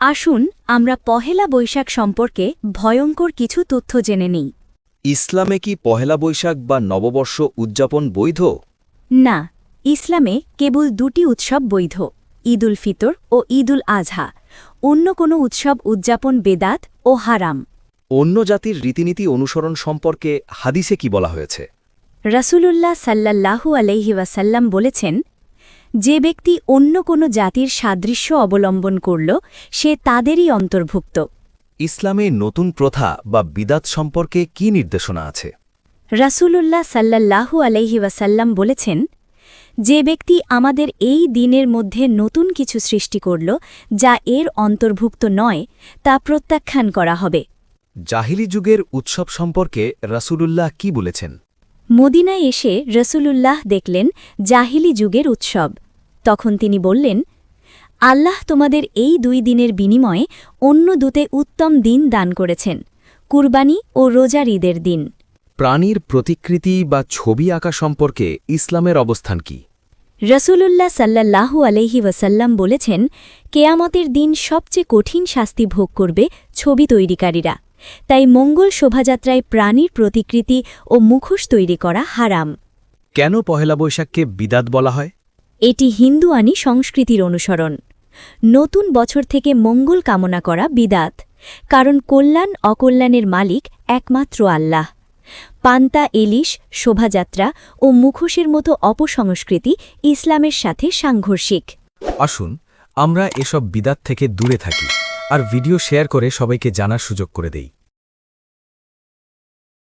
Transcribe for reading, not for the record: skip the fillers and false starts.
আসুন আমরা পহেলা বৈশাখ সম্পর্কে ভয়ঙ্কর কিছু তথ্য জেনে নিই। ইসলামে কি পহেলা বৈশাখ বা নববর্ষ উদযাপন বৈধ? না, ইসলামে কেবল দুটি উৎসব বৈধ, ঈদ উল ফিতর ও ঈদ উল আজহা। অন্য কোনো উৎসব উদযাপন বেদাত ও হারাম। অন্য জাতির রীতিনীতি অনুসরণ সম্পর্কে হাদিসে কি বলা হয়েছে? রাসূলুল্লাহ সাল্লাল্লাহু আলাইহি ওয়াসাল্লাম বলেছেন, যে ব্যক্তি অন্য কোনো জাতির সাদৃশ্য অবলম্বন করল সে তাদেরই অন্তর্ভুক্ত। ইসলামে নতুন প্রথা বা বিদাত সম্পর্কে কি নির্দেশনা আছে? রাসূলুল্লাহ সাল্লাল্লাহু আলাইহি ওয়াসাল্লাম বলেছেন, যে ব্যক্তি আমাদের এই দিনের মধ্যে নতুন কিছু সৃষ্টি করল যা এর অন্তর্ভুক্ত নয় তা প্রত্যাখ্যান করা হবে। জাহিলি যুগের উৎসব সম্পর্কে রাসূলুল্লাহ কি বলেছেন? মদিনায় এসে রসুলুল্লাহ দেখলেন জাহিলি যুগের উৎসব। তখন তিনি বললেন, আল্লাহ তোমাদের এই 2 দিনের বিনিময়ে অন্য দুতে উত্তম দিন দান করেছেন, কুরবানি ও রোজার ঈদের দিন। প্রাণীর প্রতিকৃতি বা ছবি আঁকা সম্পর্কে ইসলামের অবস্থান কি? রসুলুল্লাহ সাল্লাল্লাহু আলাইহি ওয়াসাল্লাম বলেছেন, কেয়ামতের দিন সবচেয়ে কঠিন শাস্তি ভোগ করবে ছবি তৈরিকারীরা। তাই মঙ্গল শোভাযাত্রায় প্রাণীর প্রতিকৃতি ও মুখোশ তৈরি করা হারাম। কেন পহেলা বৈশাখকে বিদাত বলা হয়? এটি হিন্দুয়ানি সংস্কৃতির অনুসরণ। নতুন বছর থেকে মঙ্গল কামনা করা বিদাত, কারণ কল্যাণ অকল্যাণের মালিক একমাত্র আল্লাহ। পান্তা ইলিশ, শোভাযাত্রা ও মুখোশের মতো অপসংস্কৃতি ইসলামের সাথে সাংঘর্ষিক। আসুন আমরা এসব বিদাত থেকে দূরে থাকি আর ভিডিও শেয়ার করে সবাইকে জানার সুযোগ করে দেই।